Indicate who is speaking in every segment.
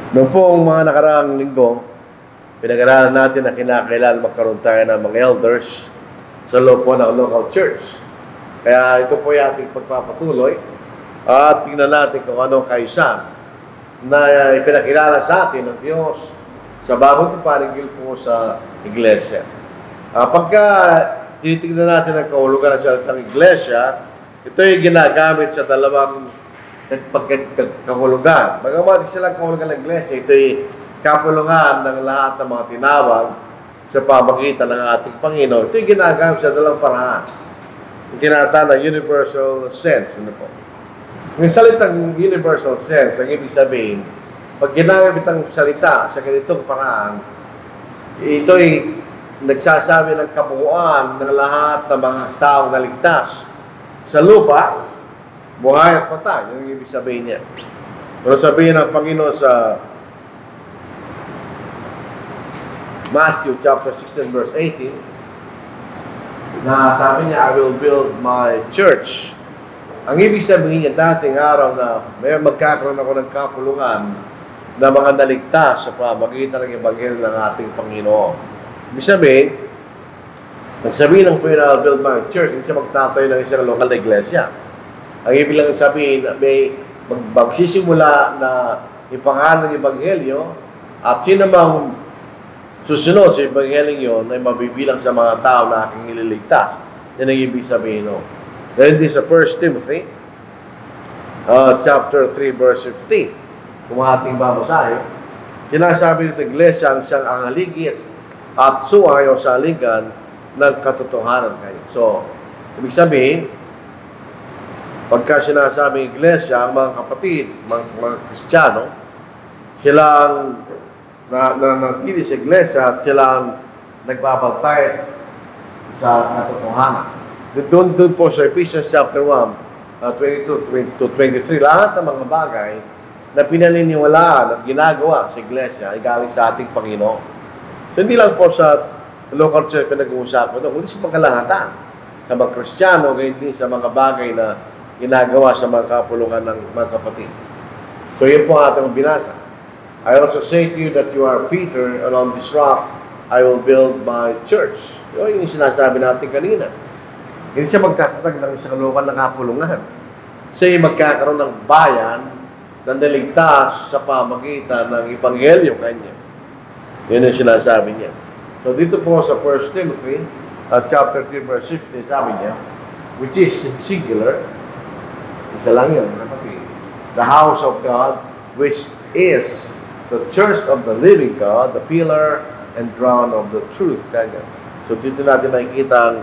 Speaker 1: Noong pong mga nakaraang linggo, pinag-aralan natin na kinakailangan magkaroon tayo ng mga elders sa loob po ng local church. Kaya ito po yung ating pagpapatuloy at tingnan natin kung ano kaisa na ipinakilala sa atin ng Diyos sa bagong tipanigil po sa iglesia. Pagka tinitingnan natin ang kahulugan ng salitang iglesia, ito yung ginagamit sa dalawang kahulugan. Bagamat silang kahulugan ng iglesia, ito yung kapulungan ng lahat ng mga tinawag sa pamagitan ng ating Panginoon. Ito yung ginagamit sa dalawang paraan. Yung tinatawag na universal sense. Ano po? Yung salitang universal sense, ang ibig sabihin, pag ginamit ang salita sa ganitong paraan, ito'y nagsasabi ng kabuuan ng lahat ng mga taong naligtas sa lupa, buhay at patay. Yung ibig sabihin niya. Pero sabihin ng Panginoon sa Matthew chapter 16 verse 18, na sabi niya, I will build my church. Ang ibig sabihin niya, dating araw na may magkakaroon ako ng kapulungan na mga naligtas sa pamagitan ng Ebanghelyo ng ating Panginoon. Ibig sabihin, nagsabihin ng Panginoon, I'll build my church, hindi siya magtatayo ng isang lokal na iglesia. Ang ibig lang sabihin, may magsisimula na ipangalan ng Ebanghelyo at sino mang susunod sa Ebanghelyo yun ay mabibilang sa mga tao na aking ililigtas. Yan ang ibig sabihin. No? Dahil din sa 1 Timothy, chapter 3, verse 15, kung ating babasahin, sinasabi nito, iglesia ang siyang angaligi at suway o saligan ng katotohanan kayo. So, ibig sabihin, pagka sinasabing iglesia, ang mga kapatid, mga Kristiyano, silang nanatili sa iglesia at silang nagbabantay sa katotohanan. Doon po sa Ephesians chapter 1, 22 to 23, lahat ng mga bagay na pinaniniwalaan at ginagawa sa iglesia ay galing sa ating Panginoon. So, hindi lang po sa local church pinag-uusapan ito, kundi sa pagkalahatan, sa mga Kristiyano, gayon din sa mga bagay na ginagawa sa mga kapulungan ng mga kapatid. So, yun po ang ating binasa. I also say to you that you are Peter, and on this rock I will build my church. Yun yung sinasabi natin kanina. Hindi siya magkatatag ng isang lokal na kapulungan. Siya magkakaroon ng bayan na naligtas sa pamagitan ng Ebanghelyo kanya. Yun yung sinasabi niya. So dito po sa 1 Timothy, chapter 3, verse 15, sabi niya, which is singular, isa lang yun, the house of God, which is the church of the living God, the pillar and ground of the truth. Kanya. So dito natin nakikita ang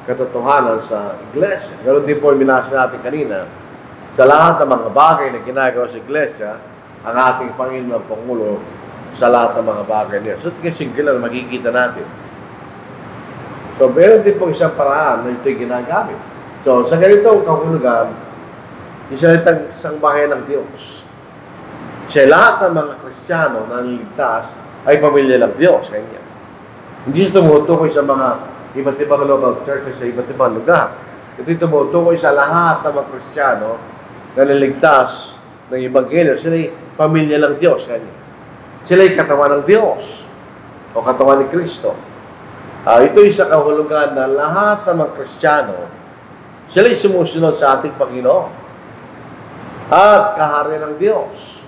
Speaker 1: katotohanan sa iglesia. Ganon din po yung binasa natin kanina. Sa lahat ng mga bagay na ginagawa sa iglesia, ang ating Panginoon ng Pangulo sa lahat ng mga bagay niya. So ito singular, makikita natin. So meron din po isang paraan na ito'y ginagamit. So sa ganitong kahulugan, isang bahay ng Diyos. Sa lahat ng mga Kristiyano na niligtas ay pamilya ng Diyos. Kanya. Hindi siya tumutukoy sa mga iba't ibang local churches sa iba't ibang lugar. Ito tumutukoy sa lahat ng mga Kristiyano na niligtas ng Ebanghelyo. Sila'y pamilya ng Diyos. Kanya. Sila'y katawan ng Diyos o katawan ni Kristo. Ito'y sa kahulugan na lahat ng mga Kristiyano sila'y sumusunod sa ating Panginoon at kahari ng Diyos.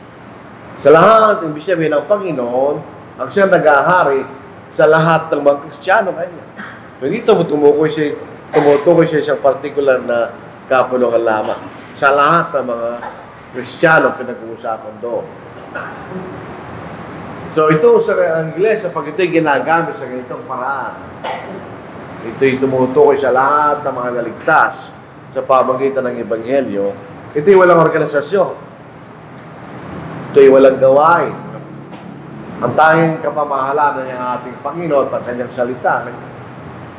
Speaker 1: Sa lahat, ibig sabihin ng Panginoon, ang siyang nag-ahari sa lahat ng mga Kristiyano kanya. Hindi tumutukoy siya isang particular na kapulungan lamang. Sa lahat ng mga Kristiyano pinag-uusapan doon. So ito sa iglesia, pag ito'y ginagamit sa ganitong paraan, ito'y tumutukoy sa lahat ng mga naligtas sa pamagitan ng Ebanghelyo. Ito'y walang organisasyon. Ito'y walang gawain. Ang tanging kapamahalaan ng ating Panginoon at kanyang salita.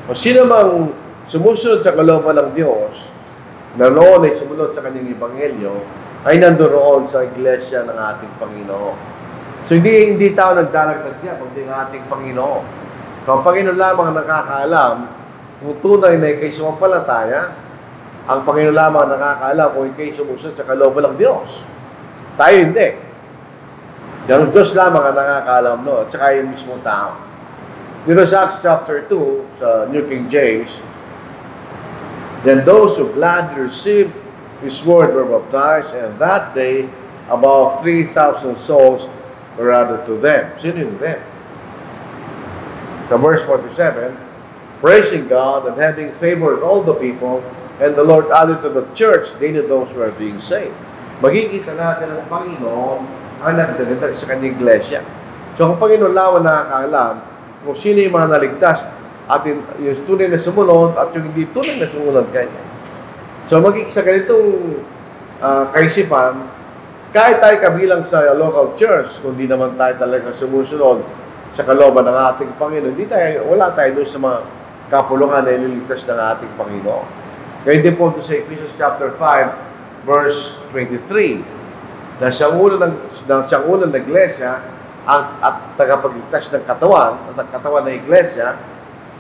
Speaker 1: O sino mang sumusunod sa kalooban ng Diyos, na noon ay sumunod sa kanyang Ebanghelyo, ay nandoon sa iglesia ng ating Panginoon. So hindi tao nagdaragdag niya, kundi ang ating Panginoon. So ang Panginoon lamang nakakaalam kung tunay na ikay sumampalataya, ang Panginoon lamang nakakaalam kung ikay sumusunod sa kalooban ng Diyos. Tayo hindi. Yung Diyos lamang ang nakakaalam, no? At saka yung mismo tao. Dito sa Acts chapter 2, sa New King James, then those who gladly received His word were baptized, and that day about 3,000 souls were added to them. Sino yung them? Sa verse 47, praising God and having favored all the people, and the Lord added to the church daily those who are being saved. Magkikita natin ang Panginoon ang nagdagdag sa kanyang iglesia. So, kung Panginoon lawan nakakaalam kung sino yung mga naligtas at yung tunay na sumunod at yung hindi tunay na sumunod kanya. So, sa ganitong kaisipan, kahit tayo kabilang sa local church, kung di naman tayo talaga sumusunod sa kalooban ng ating Panginoon, wala tayo doon sa mga kapulungan na ililigtas ng ating Panginoon. Ngayon din po sa Ephesians chapter 5, verse 23, na siyang unang na iglesia at tagapagligtas ng katawan at ang katawan ng iglesia.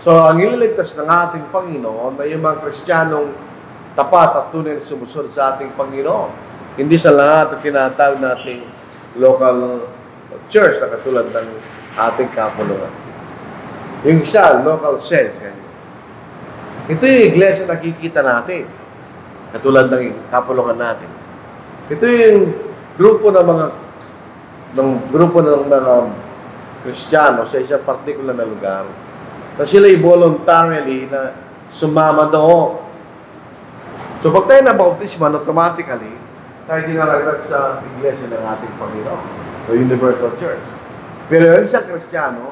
Speaker 1: So, ang ililigtas ng ating Panginoon ay yung mga Kristiyanong tapat at tunay na sumusunod sa ating Panginoon. Hindi sa lahat ang tinatawag nating local church na katulad ng ating kapulungan. Yung isa, local sense. Ito yung iglesia na nakikita natin, katulad ng kapulungan natin. Ito yung grupo ng mga Kristiyano sa isang particular na lugar na sila'y voluntarily na sumama doon. So, pag tayo na-bautisman, automatically, tayo dinalagdag sa iglesia ng ating Panginoon, o Universal Church. Pero yung isang Kristiyano,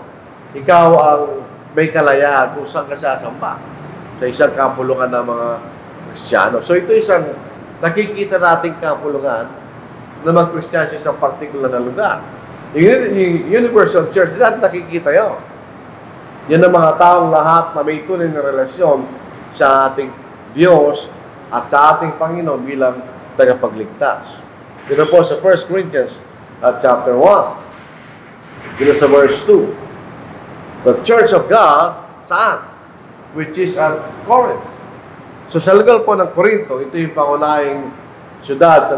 Speaker 1: ikaw ang may kalayaan kung saan ka sasamba sa isang kapulungan ng mga Kristiyano. So, ito isang nakikita nating kapulungan na mga Kristiyano sa isang particular na lugar. Yung Universal Church, lahat nakikita yun. Yan ang mga taong lahat na may tunay na relasyon sa ating Diyos at sa ating Panginoon bilang tagapagligtas. Dito po sa 1 Corinthians chapter 1. Dito sa verse 2. The Church of God, saan? Which is at Corinth. So sa lugar po ng Corinto, ito yung pangunahing syudad sa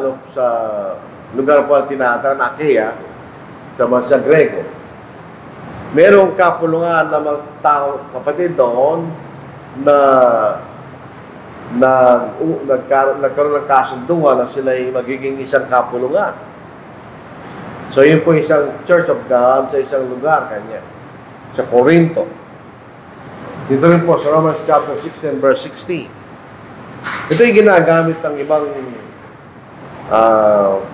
Speaker 1: lugar po ang tinatawag na Achaia sa bansa Grego. Merong kapulungan na mga tao, kapatid doon na nagkaroon ng kasunduan na sila ay magiging isang kapulungan. So yun po isang Church of God sa isang lugar kanya, sa Corinto. Dito rin po sa Romans chapter 16 verse 16. Ito yung ginagamit ng ibang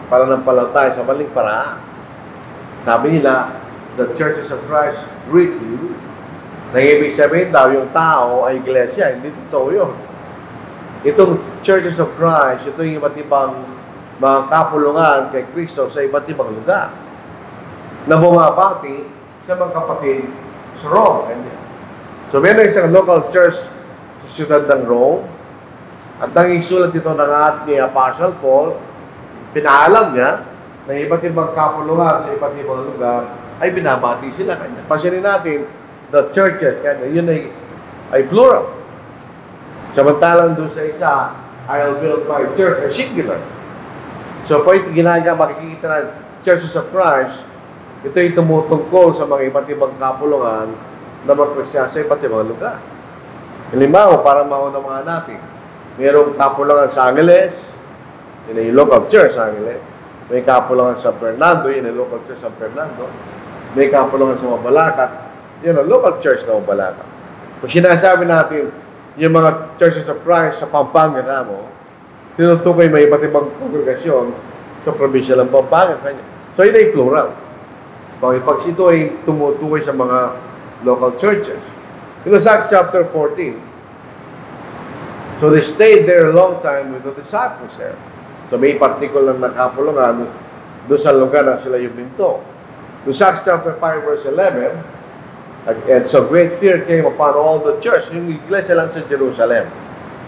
Speaker 1: pananampalataya sa maling paraan. Sabi nila, the churches of Christ greet you. Nang ibig sabihin daw, yung tao ay iglesia. Hindi totoo yun. Itong churches of Christ, ito yung iba't ibang mga kapulungan kay Kristo sa iba't ibang lugar na bumabati sa mga kapatid sa Rome. So, meron isang local church sa siyudad ng Rome at nang isulat ito ng ating Apostle Paul, pinaalam niya na iba't ibang kapulungan sa iba't ibang lugar ay binabati sila kanya. Pansinin natin, the churches, kanya, yun ay plural. Samantalang doon sa isa, I'll build my church, ay singular. So, po ito makikita na churches of Christ, ito ay tumutungkol sa mga iba't ibang kapulungan na mag-Christian sa iba't ibang lugar. Halimbawa, para maunawaan natin, mayroong kapulungan sa Angeles, yun ay local church sa Angeles. May kapulungan sa Fernando, yun ay local church sa Fernando. May kapulungan sa Mabalacat, yun ang local church na Mabalacat. Kung sinasabi natin, yung mga churches of Christ sa Pampanga na mo, tinutukoy may iba't ibang kongregasyon sa probinsya ng Pampanga. So, yun ay plural. Pag ito ay tumutukoy sa mga local churches. In Acts chapter 14, so they stayed there a long time with the disciples there. So may particular na kapulungan doon sa lugar na sila yung binto. In Acts chapter 5 verse 11, and so great fear came upon all the church, yung iglesia lang sa Jerusalem,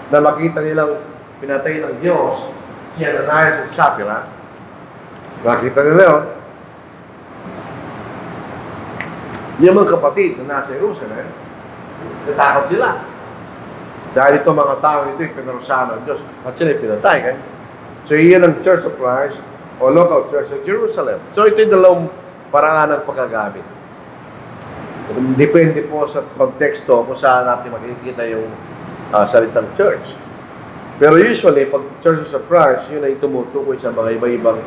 Speaker 1: na makita nilang pinatay ng Diyos si Ananias at Sapphira. Makita nila yun. Yung mga kapatid na nasa Jerusalem, natakot sila. Dahil ito mga tao ito, pinarusahan ng Diyos at sila pinatay. So, iyan ang Church of Christ o local church of Jerusalem. So, ito yung dalawang paraan ng pagkagamit. Depende po sa konteksto kung saan natin makikita yung salitang church. Pero usually, pag Churches of Christ, yun ay tumutukoy sa mga iba-ibang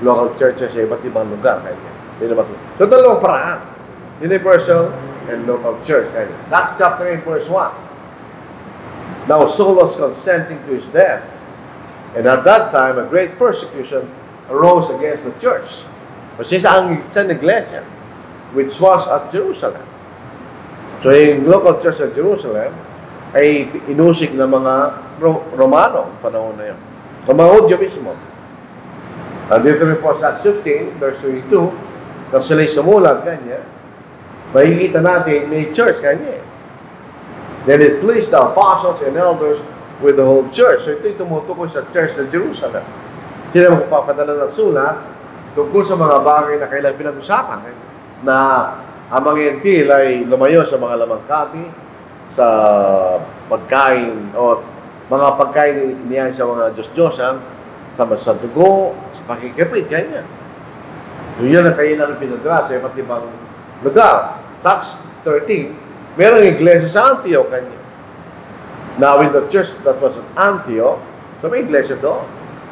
Speaker 1: local churches sa iba't ibang lugar. So, dalawang paraan. Universal and local church. Acts chapter 8, verse 1. Now Saul was consenting to his death, and at that time a great persecution arose against the church. Kasi sa iglesia, which was at Jerusalem. So yung local church at Jerusalem ay inusig ng mga Romano panahon na yun. Ang mga Hudyo mismo. Dito rin po sa Acts 15, verse 22, nang sila'y sumulat kanya, makikita natin may church kanya. Then it pleased the apostles and elders with the whole church. So ito'y tumutukoy sa church sa Jerusalem. Sila magpapadala ng sulat tungkol sa mga bagay na kailan pinag-usapan. Na ang mga gentil ay lumayo sa mga lamangkati, sa pagkain o mga pagkain niya sa mga Diyos-Diyosan, sa dugo, sa pakikipit, ganyan. So yun ang kailangan pinadala sa iba't ibang lugar. Sa Acts 13, merong iglesia sa Antioch kanya. Now with the church that was at Antioch, so may iglesia doon.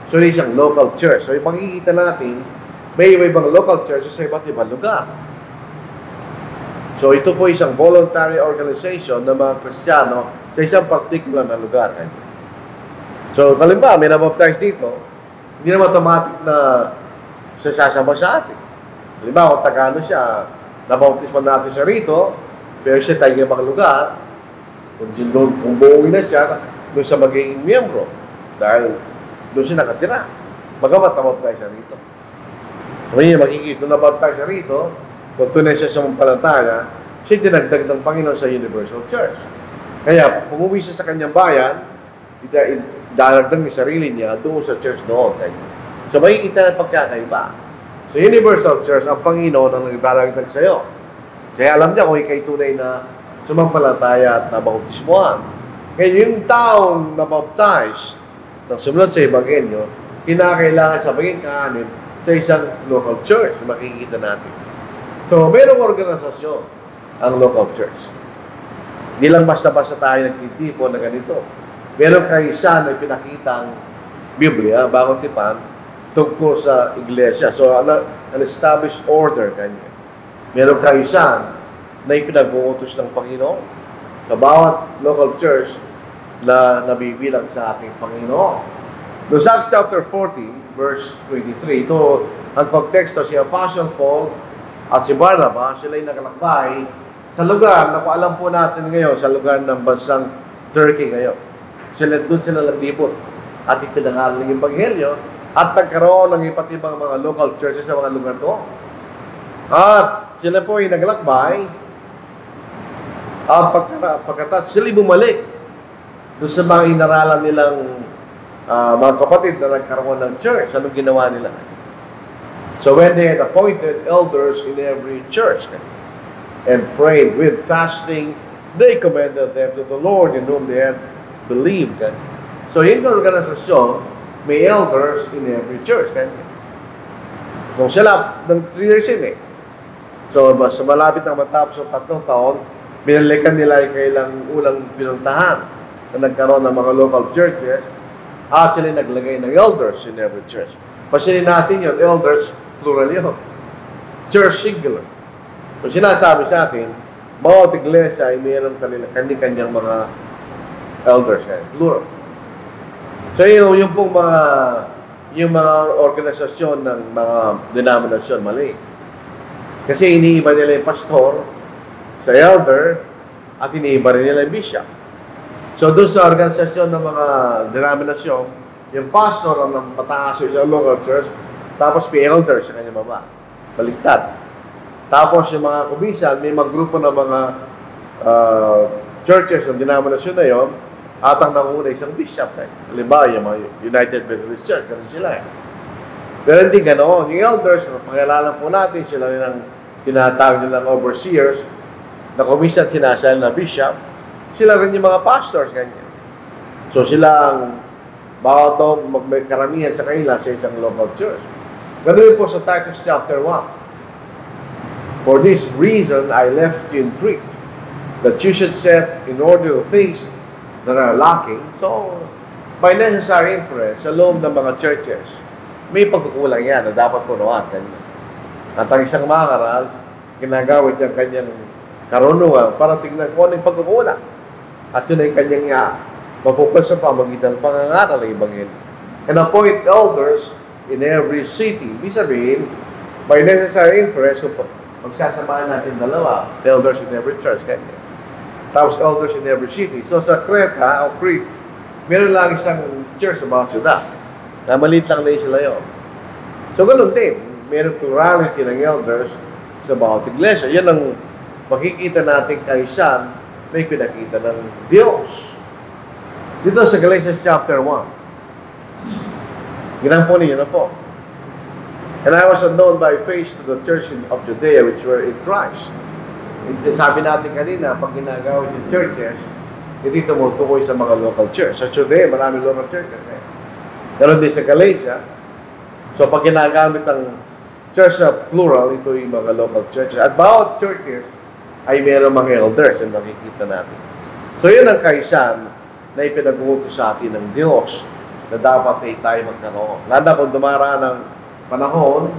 Speaker 1: So isang local church. So ipakikita natin, may iba-ibang local churches sa iba't ibang lugar. So ito po isang voluntary organization ng mga Kristiyano sa isang particular na lugar. So kalimba, may nabaptize dito, hindi naman automatic na sasama sa atin. Kalimba, kung Tagano siya, nabaptisman natin siya rito, pero siya tayo ng mga lugar, kung buuwi na siya, doon siya magiging miyembro. Dahil doon siya nakatira. Magamat nabaptize siya rito. Kung yun, makikita na nabaptize siya rito, kung tunay siya sa mampalataya, siya dinagdag ng Panginoon sa Universal Church. Kaya, pumuwi siya sa kanyang bayan, dadagdag ng sarili niya doon sa church doon. So, makikita na pagkakaiba. Sa Universal Church, ang Panginoon ang nagdadagdag sa iyo. Kaya alam niya kung ikay tunay na sumampalataya at nabautismuhan. Kaya yung taong nabaptize ng sumunod sa Ebanghelyo, kinakailangan sabihin kaanin sa isang local church. Makikita natin. So, mayroong organisasyon ang local church. Hindi lang basta-basta tayo nagtitipon na ganito. Meron kaisa na pinakitang Biblia, bagong tipan, tungkol sa iglesia. So, an established order kanya. Meron kaisa na ipinag-uutos ng Panginoon sa bawat local church na nabibilang sa ating Panginoon. Noong sa Acts chapter 14, verse 23, ito ang konteksto, si Apostle Paul at si Barnabas, sila ay nakalakbay sa lugar na kung alam po natin ngayon, sa lugar ng bansang Turkey ngayon. Doon sila naglibot at ipinangalan ng Ebanghelyo at nagkaroon ng iba't ibang mga local churches sa mga lugar doon. At sila po ay naglakbay at pagkatapos sila bumalik doon sa mga inaralan nilang mga kapatid na nagkaroon ng church. Anong ginawa nila? So when they had appointed elders in every church and prayed with fasting, they commended them to the Lord in whom they had believed. So yung organisasyon, may elders in every church. Kung sila, ng 3 years yun eh. So sa malapit na matapos ng 3 taon, binalikan nila yung kailang unang pinuntahan na nagkaroon ng mga local churches at sila naglagay ng elders in every church. Pasilin natin yun, elders, plural yun. Church singular. So sinasabi sa atin, bawat iglesia ay mayroon kanya-kanyang mga elders, plural. So yung pong yung mga organisasyon ng mga denominasyon, mali. Kasi iniiba nila yung pastor sa elder at iniiba rin nila yung bishop. So doon sa organisasyon ng mga denominasyon, yung pastor ang pataas sa local church, tapos may elder sa kanya baba. Baliktad. Tapos yung mga kubisan, may mga grupo ng mga churches ng denominasyon na yun, at ang nanguna isang bishop. Halimbawa, yung mga United Methodist Church, ganun sila. Pero hindi ganoon. Yung elders, pangalanan po natin, sila rin ang tinatawag nilang overseers, na kumisan sinasal na bishop, sila rin yung mga pastors, ganyan. So sila ang bawat may karamihan sa kanila sa isang local church. Ganun po sa Titus chapter 1. For this reason, I left you in Crete, that you should set in order things that are lacking. So, by necessary inference, sa loob ng mga churches, may pagkukulang yan na dapat punuan. At ang isang mangaral, ginagawit niya kanyang karunungan para tingnan kung ano yung pagkukulang. At yun ay kanyang mapupas sa pamagitan ng pangangaral ng Ebanghelyo. And appoint elders in every city. Ibig sabihin, by necessary inference, kung magsasamahan natin dalawa, elders in every church, ganyan. Tapos elders in every city. So sa Creta o Crete, meron lang isang church sa bawat syudad. Na maliit lang na sila yun. So ganun din, meron plurality ng elders sa bawat iglesia. Yan ang makikita natin kaysan na ipinakita ng Diyos. Dito sa Galatians chapter 1. Ginang po ninyo na po. And I was unknown by face to the church of Judea which were in Christ. Sabi natin kanina, pag ginagawa yung churches, hindi tumutukoy sa mga local church. Sa Judea, maraming local churches. Pero din sa Galatia, so pag ginagamit ang church na plural, ito yung mga local churches. At bawat churches ay mayroong mga elders yung nakikita natin. So yun ang kaisan na ipinag-uutos sa atin ng Diyos na dapat ay tayo magkaroon. Lalo kung dumaraan ng panahon,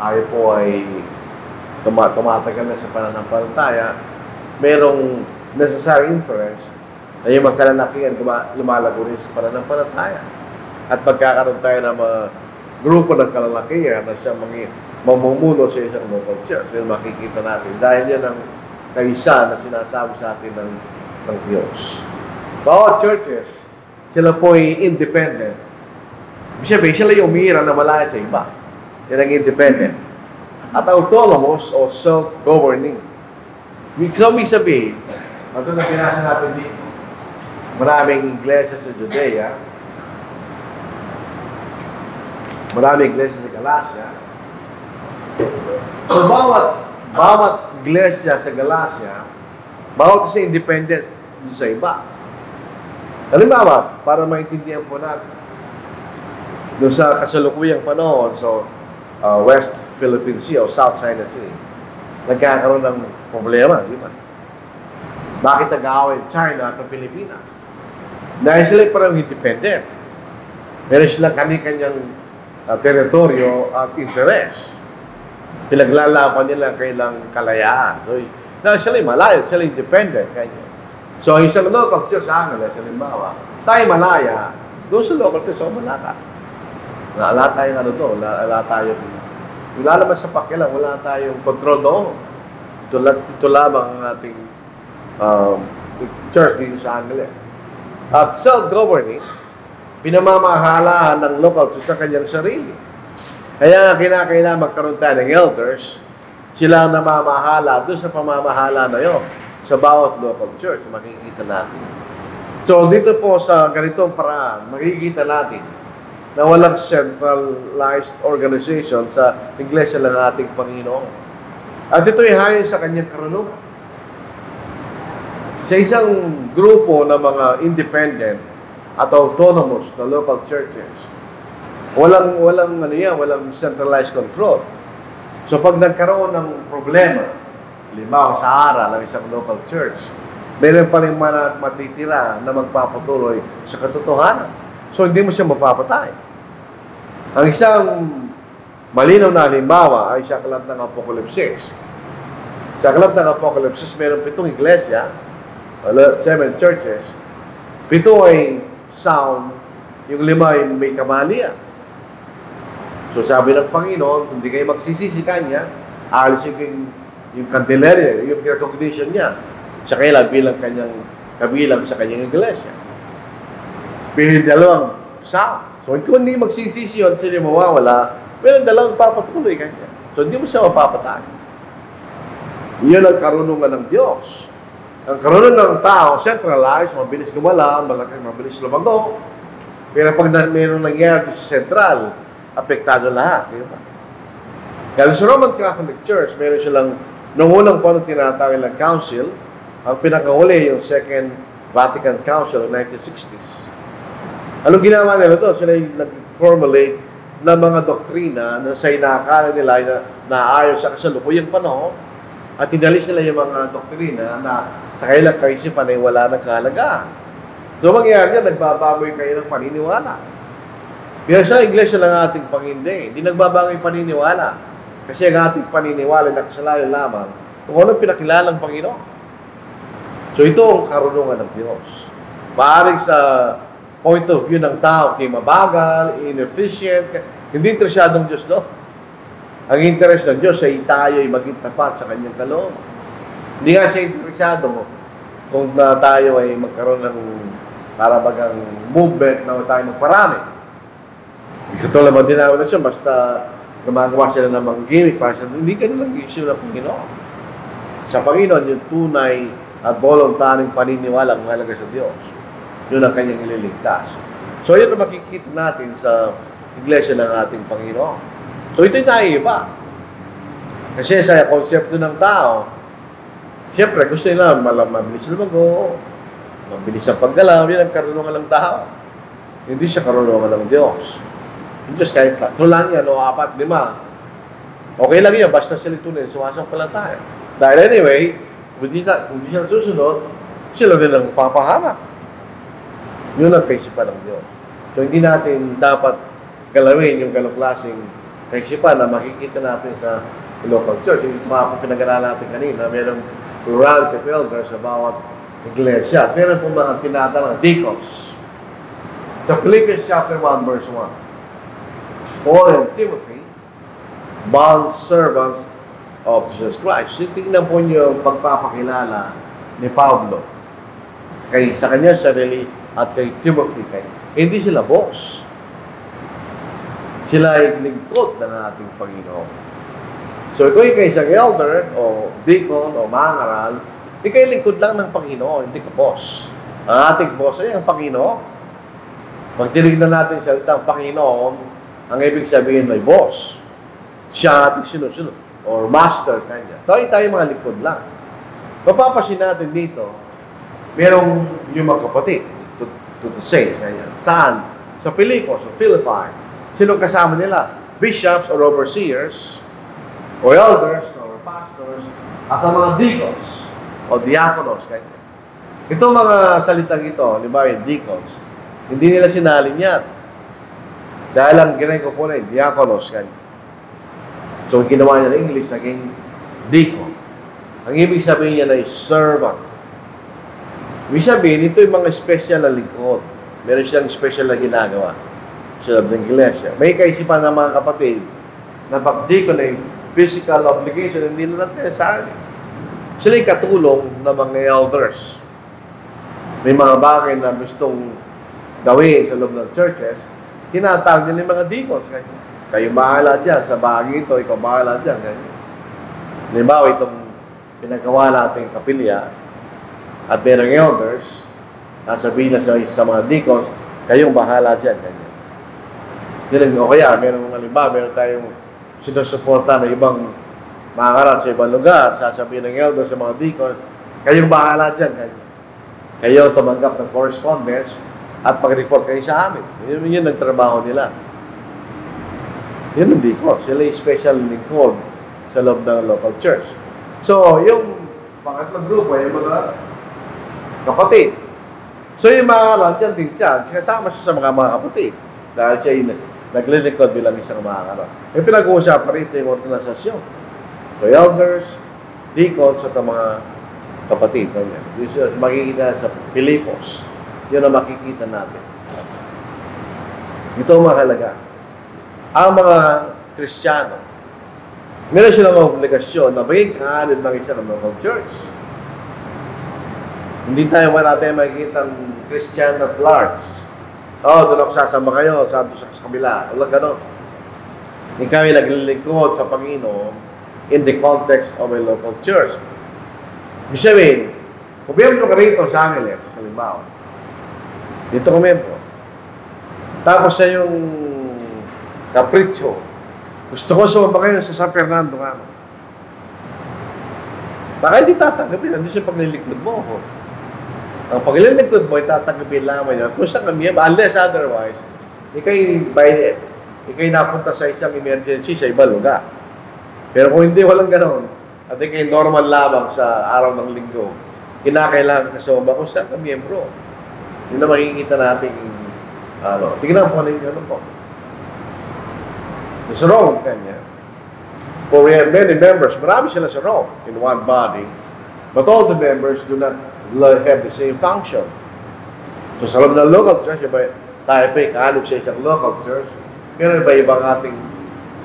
Speaker 1: tayo po ay tumatagal na sa pananampalataya, merong necessary inference na yung magkalalakihan lumalago rin sa pananampalataya. At pagkakaroon tayo ng mga grupo ng kalalakihan na siya mamumuno sa isang local church. Yun makikita natin. Dahil yan ang kaisa na sinasabi sa atin ng Diyos. Bawat churches, sila po ay independent. Siyempre, sila yung umira na malaya sa iba. Yan ang independent. At autonomous o self-governing. So, may sabihin, ito na pinasa natin dito. Maraming iglesia sa Judea. Maraming iglesia sa Galatia. So, bawat iglesia sa Galatia, bawat sa independent sa iba. Halimbawa, para maintindihan po natin, doon sa kasalukuyang panahon, so, West Philippine Sea o South China Sea, nagkakaroon ng problema, di ba? Bakit nag-aaway China at Pilipinas? Dahil sila parang independent. Meron silang kanyang teritoryo at interes. Pinaglalaban nila kailang kalayaan. So, dahil sila malayo, sila independent. Kanya. So, ang isang local church sa Angeles, halimbawa, tayo malaya, doon sa local church, malaka. Wala tayong wala tayong, wala naman sa pakilang, wala tayong control doon. Ito lamang ang ating church dito sa Angeles. At self-governing, pinamamahalaan ng local church sa kanyang sarili. Kaya kinakailangan magkaroon tayo ng elders, sila ang namamahala doon sa pamamahala na yun, sa bawat local church, makikita natin. So, dito po sa ganitong paraan, makikita natin na walang centralized organization sa iglesia ng ating Panginoon. At ito'y hayon sa kanyang karunungan. Sa isang grupo ng mga independent at autonomous na local churches, walang centralized control. So pag nagkaroon ng problema, halimbawa sa aral ng isang local church, meron pa rin matitira na magpapatuloy sa katotohanan. So, hindi mo siya mapapatay. Ang isang malinaw na halimbawa ay sa aklat ng Apokalipsis. Sa aklat ng Apokalipsis, mayroong 7 iglesia, 7 churches. 7 ay sound, yung 5 ay may kamalian. So, sabi ng Panginoon, kung di kayo magsisisi kanya, alisin yung candelarium, yung recognition niya, sa kailan bilang kanyang kabilang sa kanyang iglesia. Pero dalawang sound. So, kung hindi magsisisi yun, sila mawawala, meron dalawang papatuloy kanya. So, hindi mo siya mapapatay. Iyon ang karunungan ng Diyos. Ang karunungan ng tao, centralized, mabilis gumala, mabilis lumago. Pero pag mayroong nangyari sa central, apektado lahat. Diba? Kaya sa Roman Catholic Church, meron silang, noong unang panong tinatawag ng council, ang pinakahuli yung Second Vatican Council of 1960s. Anong ginawa nila doon? Sila nag-formulate ng mga doktrina na sa inakala nila na ayon sa kasalukuyang panahon at inalis nila yung mga doktrina na sa kailang kaisipan ay wala nang kahalagaan. So, mangyayari yan, nagbabago kayo ng paniniwala. Pero sa Iglesia ng ating Panginoon, hindi nagbabago yung paniniwala. Kasi ang ating paniniwala na kasalanan lamang kung anong pinakilalang Panginoon. So, ito ang karunungan ng Diyos. Maaaring sa point of view ng tao, di mabagal, inefficient, hindi interesadong Diyos doon. Ang interest ng Diyos ay tayo ay maging tapat sa Kanyang kaloob. Hindi nga siya interesado kung tayo ay magkaroon ng para bagang movement na tayo magparami. Ito naman din namin na siya, basta gumagawa sila ng mga gimmick para sa hindi ganun lang issue ng Panginoon. Sa Panginoon, yung tunay at voluntaryong paniniwala ang mahalaga sa Diyos. Yun ang Kanyang ililigtas. So, yun ang makikita natin sa Iglesia ng ating Panginoon. So, ito'y naiiba. Kasi sa konsepto ng tao, siyempre, gusto nila mabilis lumago, mabilis ang paggalaw, yun ang karunungan ng tao. Hindi siya karunungan ng Diyos. Yung Diyos, kahit ito lang yan, o 4, 5, okay lang yan, basta sila tunay, sumasang pala tayo. Dahil anyway, kung hindi siya susunod, sila rin ang papahamak. Yun ang kaisipan ng Diyos. So, hindi natin dapat galawin yung ganong klaseng kaisipan na makikita natin sa local church. Yung mga pinag-aralan natin kanina, mayroong plurality of elders sa bawat iglesia. Meron pong mga tinatawag deacons. Sa Philippians chapter 1, verse 1, Paul and Timothy, bond servants of Jesus Christ. So, tingnan po niyo yung pagpapakilala ni Pablo sa kanya sarili at kay Timothy. Hindi sila boss. Sila ay lingkod ng ating Panginoon. So, ikaw ay isang elder o deacon o mangaral, ikaw ay lingkod lang ng Panginoon, hindi ka boss. Ang ating boss ay ang Panginoon. Pag tinignan natin sa salitang Panginoon, ang ibig sabihin ay boss. Siya ating sinusunod or master kanya. Tayo mga lingkod lang. Mapapasin natin dito, merong yung mga kapatid to the saints. Ganyan. Saan? Sa Filipos, sa Philippi. Sino kasama nila? Bishops or overseers, or elders, or pastors, at ang mga deacons, o diakonos. Ganyan. Itong mga salitang ito, di ba, yung deacons, hindi nila sinalin yan. Dahil ang Grego po na yung diakonos. Ganyan. So, ginawa niya ng English, naging deacon. Ang ibig sabihin niya na servant. Ibig sabihin, ito yung mga special na lingkod. Meron siyang special na ginagawa sa loob ng iglesia. May kaisipan ng mga kapatid na pag-deacon ay physical obligation, hindi na natin sa akin. Sila yung katulong ng mga elders. May mga bagay na gustong gawin sa loob ng churches, tinatawag nila yung mga deacons. Kayo bahala dyan. Sa bagay ito, ikaw bahala dyan. Halimbawa, itong pinagawa natin kapilya, at merong elders, sasabihin na sa mga deacons, kayong bahala dyan. Ganyan. O kaya, meron tayong sinusuporta ng ibang mga karat sa ibang lugar, sasabihin ng elders sa mga deacons, kayong bahala dyan. Ganyan. Kayo tumanggap ng correspondence at pag-report kayo sa amin. Yun ang trabaho nila. Yun ang deacons. Sila yung special lingkod sa loob ng local church. So, yung pangatlong grupo, yung mga kapatid. So, yung mga dyan din siya, kasama siya sa mga kapatid. Dahil siya yung naglilingkod bilang isang mga karat. May pinag-uusapan rito yung organisasyon. So, elders, deacons, at mga kapatid. Yung makikita sa Filipos. Yun ang makikita natin. Ito ang mahalaga. Ang mga Kristiyano, meron silang obligasyon na maging kaanib ng isang local church. Hindi tayo natin makikita ang Christian at large. Doon ako sasama kayo, sabi sa kabila. Wala ganon. Hindi kami naglilingkod sa Panginoon in the context of a local church. Ibig sabihin, kung miyembro ka rito sa Angeles, halimbawa, dito ko miyembro. Tapos sa yung Capricho, gusto ko sumama kayo sa San Fernando nga. Baka hindi tatanggapin, hindi siya paglilingkod mo. Ang paglilingkod mo, itatanggapin lamang yan. Kung saan kami, unless otherwise, ikay by ikay napunta sa isang emergency sa ibang lugar. Pero kung hindi, walang ganon, at ikay normal lamang sa araw ng linggo, kinakailangan ka sumamba kung saan ka miyembro. Yun na makikita natin, tingnan po ninyo, ano po. Sa Rome, kanya. For we have many members, marami sila sa Rome in one body, but all the members do not have the same function. So sa loob ng local church, tayo pa ikalip sa isang local church, pero iba-ibang ating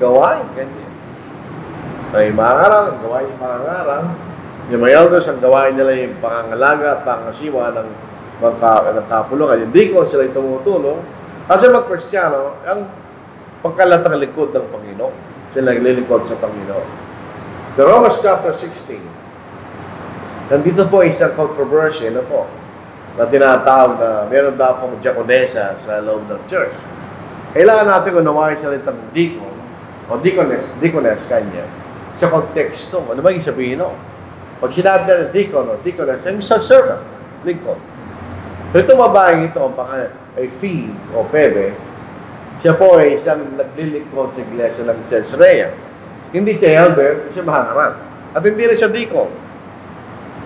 Speaker 1: gawain, ganyan. May mangarang, gawain yung mangarang, yung may elders, ang gawain nila yung pangangalaga at pangasiwa ng kapulungan. Hindi ko sila tumutulong. Kasi mag-Kristiyano, ang pagkalatang likod ng Panginoon. Sila naglilingkod sa Panginoon. The Romans chapter 16. Nandito po isang controversy na po na tinatawag na meron daw pong diakonesa sa loob ng church. Kailangan natin unawain sa litang deacon o deaconess kanya sa konteksto. Ano ba yung sabihin no? Pag sinabi na deacon o deaconess, ay isang servant, lingkod. So itong babaeng ito, ay fee o pebe, siya po ay isang naglilingkod sa iglesia ng Caesarea. Hindi siya elder, hindi siya mahangaran. At hindi rin siya deacon.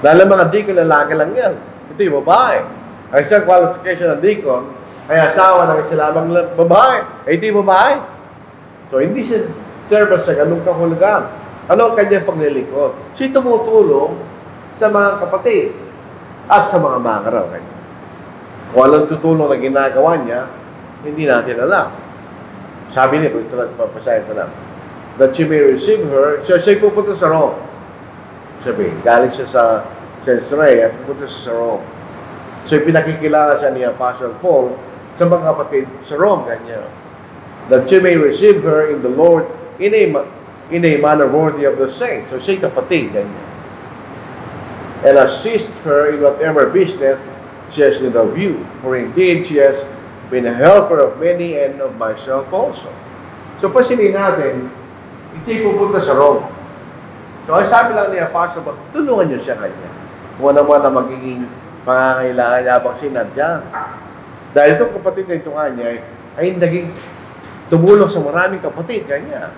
Speaker 1: Dahil mga deacon, lalaki lang yan. Ito yung babae. Ang isang qualification ng deacon ay asawa ng isa lamang babae. Ito yung babae. So hindi siya servant sa ganung kahulugan. Ano ang kanyang paglilingkod? Siya tumutulong sa mga kapatid at sa mga mangaraw. Kung anong tutulong na ginagawa niya, hindi natin alam. Sabi niya, ito lang, papasahin ko lang. That she may receive her, siya pupunta sa Rome. Sabi, galing siya sa Caesarea at pupunta siya sa Rome. So, pinakikilala siya ni Apostle Paul sa mga kapatid sa Rome, kanya. That she may receive her in the Lord in a manner worthy of the saints. So, siya kapatid, kanya. And assist her in whatever business she has need of you. For indeed, she has been a helper of many and of myself also. So, pasinin natin, ito'y pupunta sa Rome. So, ay sabi lang ni Apostle, tulungan niyo siya kanya. Kung ano man na magiging pangangailangan niya habang sinadya. Dahil itong kapatid na ito kanya ay naging tumulong sa maraming kapatid kanya.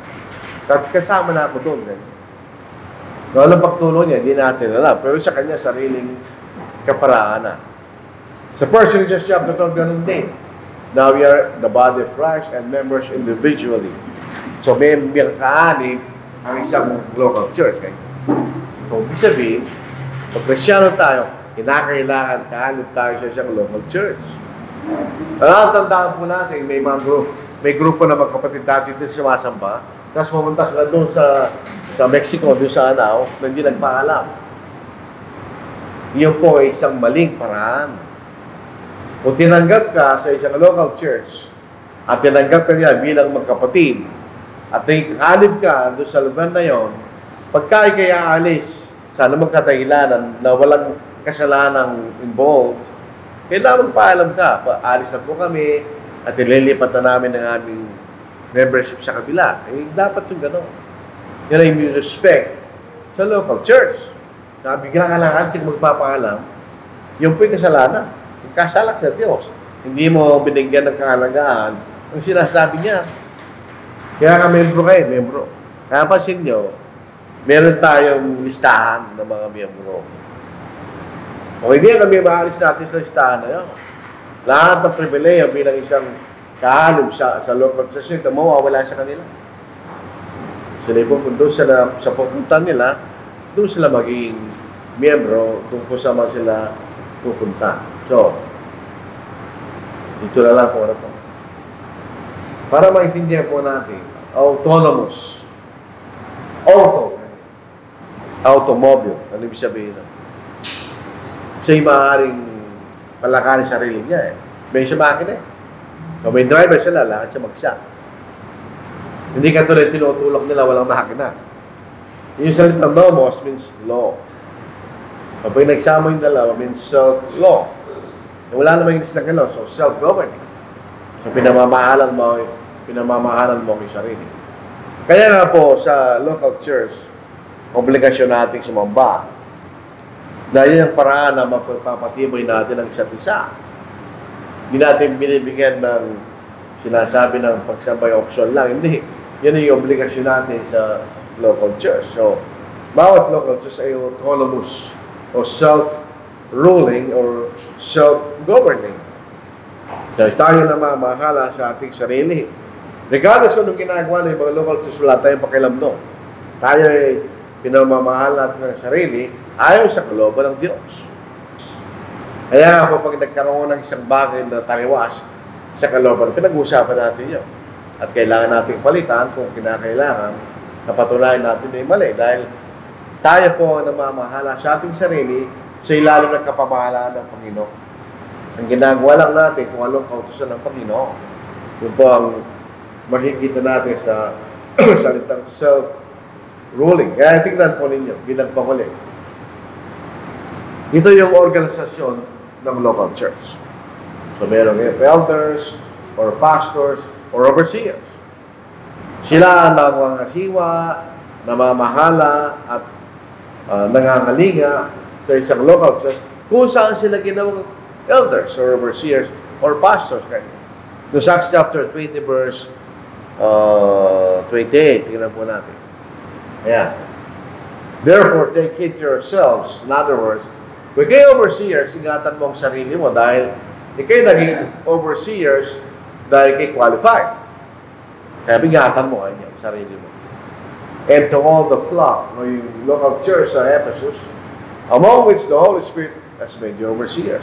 Speaker 1: Kasama na ako doon. So, alam pagtulong niya, hindi natin alam. Pero sa kanya, sariling kaparaan na. Sa 1 Corinthians chapter 12, ganun din. Now we are the body of Christ and members individually. So may kaanib ang isang local church. Okay? So, ibig sabihin, pag Kristyano tayo, kinakailangan kaanib tayo sa isang local church. Tandaan po natin, may grupo na magkapatid dati dito sumasamba, tapos pumunta sila doon sa Mexico, doon sa Anao, na hindi nagpaalam. Iyon po ay isang maling paraan. Kung tinanggap ka sa isang local church at tinanggap ka niya bilang magkapatid at nagkaalib ka doon sa lugar na yon, pagka ikay aalis sa anumang kadahilanan na walang kasalanang involved, kailangan paalam ka. Aalis na po kami at ililipat na namin ang aming membership sa kabila. Dapat yung gano'n. Yan ay respect sa local church. Bigla ka lang sila magpapaalam, yung po'y kasalanan. Kasalak sa Diyos. Hindi mo binigyan ng kahalagaan ang sinasabi niya. Kaya ka membro kayo, membro. Kaya pasin nyo, meron tayong listahan ng mga membro. Kung hindi kami maalis natin sa listahan na yun, lahat ng pribileyo bilang isang kahalog sa local church, mawawala sa kanila. Sila doon sa pupuntan nila, doon sila magiging miyembro, tungkol sa mga sila pupunta. So, dito na lang po. Para maintindihan po natin, autonomous. Automobile. Ano ibig sabihin? Siya'y maaaring palakarin sarili niya eh. May siya makina eh. So, may driver sila, lakad siya mag-shop. Hindi katulad tinutulok nila walang makina. Yung salitang nomos means law. Kapag nagsama yung dalawa means self-law. Wala namang English na gano'n. So, self-governing. So, pinamamahalan mo yung sarili. Kaya nga po, sa local church, obligasyon natin sumamba. Dahil yung paraan na mapapatibay natin ang isa't isa. Hindi natin binibigyan ng sinasabi ng pagsambay option lang. Hindi. Yan yung obligasyon natin sa local church. So, bawat local church ay autonomous o self-ruling or self-governing. Dahil tayo na mamahala sa ating sarili. Regardless kung anong ginagawa ng mga local church, wala tayong pakialam doon. Tayo ay pinamamahal natin ng sarili ayon sa kalooban ng Diyos. Kaya ako, pag nagkaroon ng isang bagay na taliwas sa kalooban, pinag-uusapan natin yun. At kailangan natin palitan kung kinakailangan na patunayan natin ay mali. Dahil tayo po ang namamahala sa ating sarili sa ilalim ng kapamahalaan ng Panginoon. Ang ginagawa lang natin kung anong kautusan ng Panginoon. Yun po ang makikita natin sa salitang self-ruling. Kaya tingnan po ninyo, bilang panghuli. Ito yung organisasyon ng local church. So, merong elders, or pastors, or overseers. Sila ang nangangasiwa, namamahala, at nangangalinga sa isang local church kung saan sila ginawang elders, or overseers, or pastors. No, Acts chapter 20, verse 28. Tingnan po natin. Ayan. Therefore, take heed to yourselves. In other words, kung kayo overseers, ingatan mo ang sarili mo dahil kayo naging overseers dahil kayo qualified. Kaya ingatan mo ang sarili mo. And to all the flock, no, yung local church sa Ephesus, among which the Holy Spirit has made you overseers.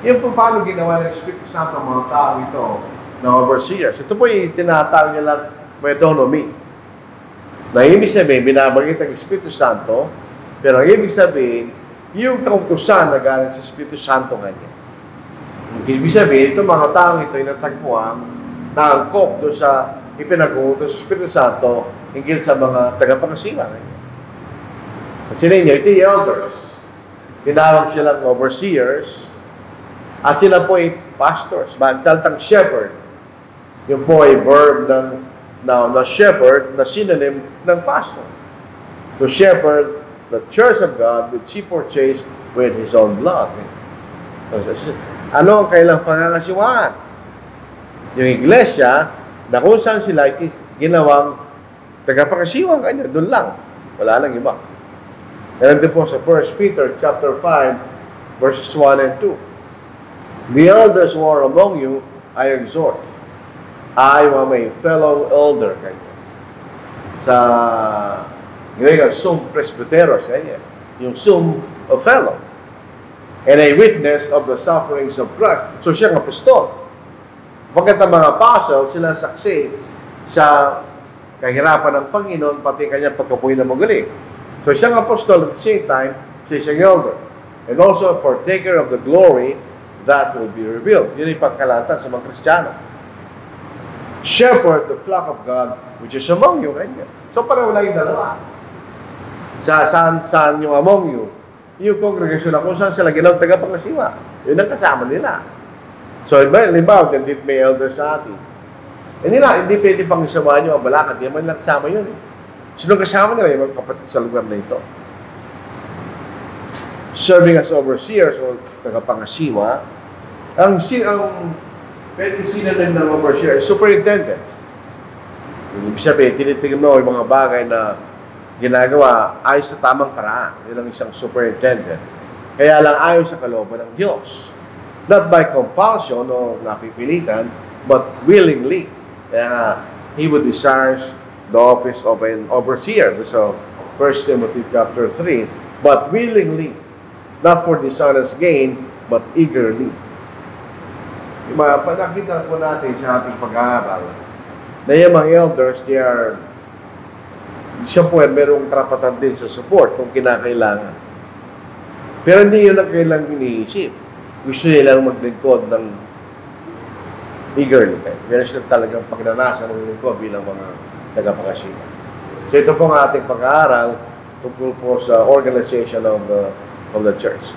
Speaker 1: Yung po paano ginawa ng Espiritu Santo ang mga tao ito na overseers. Ito po yung tinatawag nilang metonymy. Na ibig sabihin, binabanggit ang Espiritu Santo, pero ang ibig sabihin, yung kautusan na galing sa Espiritu Santo kanya. Ibig sabihin, itong mga taong ito ay natagpuan na angkop doon sa ipinag-uutos sa Espiritu Santo hinggil sa mga tagapangasiwa. Kasi ninyo, ito yung elders. Tinawag silang overseers at sila po ay pastors. Salitang shepherd. Yung po ay verb na shepherd na synonym ng pastor. To shepherd the church of God which He purchased with His own blood. Ano ang kailang pangangasiwaan? Yung iglesia, na kung saan sila ginawang tagapangasiwang kanya, doon lang. Wala lang iba. And din po sa 1 Peter chapter 5, verses 1 and 2. The elders who are among you, I exhort. I am a fellow elder kanya. Sa yung sum presbyteros, yung sum of fellow. And a witness of the sufferings of Christ. So siyang apostol. Pagkat ang mga apostles, sila saksi sa kahirapan ng Panginoon, pati kanyang pagkapuy na magaling. So siyang apostol at the same time, siya isang elder. And also a partaker of the glory that will be revealed. Yun yung pagkalatan sa mga Kristiyano. Shepherd the flock of God, which is among you. So pareho lang yung dalawa. Saan yung among you? Yung congregation na kung saan sila ginawang tagapangasiwa. Yun ang kasama nila. So, halimbawa, hindi may elders sa atin. Hindi pwede pang isama nyo ang balakad. Hindi man lang kasama yun. Sino kasama nila? Yung mga kapatid sa lugar na ito. Serving as overseers o tagapangasiwa, ang pwedeng synonym ng overseer, superintendent. Ibig sabihin, tinitingnan mo yung mga bagay na ginagawa ayon sa tamang paraan. Yun ang isang superintendent. Kaya lang ayon sa kalooban ng Diyos. Not by compulsion o napipilitan, but willingly. Kaya he would desires the office of an overseer. So, 1 Timothy chapter 3. But willingly, not for dishonest gain, but eagerly. Nakita po natin sa ating pag-aaral na yung mga elders, siya po ay merong karapatan din sa support kung kinakailangan. Pero hindi yun ang kailangang iniisip. Gusto nilang maglingkod ng eagerly. Meron sila talagang pagnanasa ng lingkod bilang mga tagapangasiwa. So ito po ang ating pag-aaral tungkol po sa organization of the church.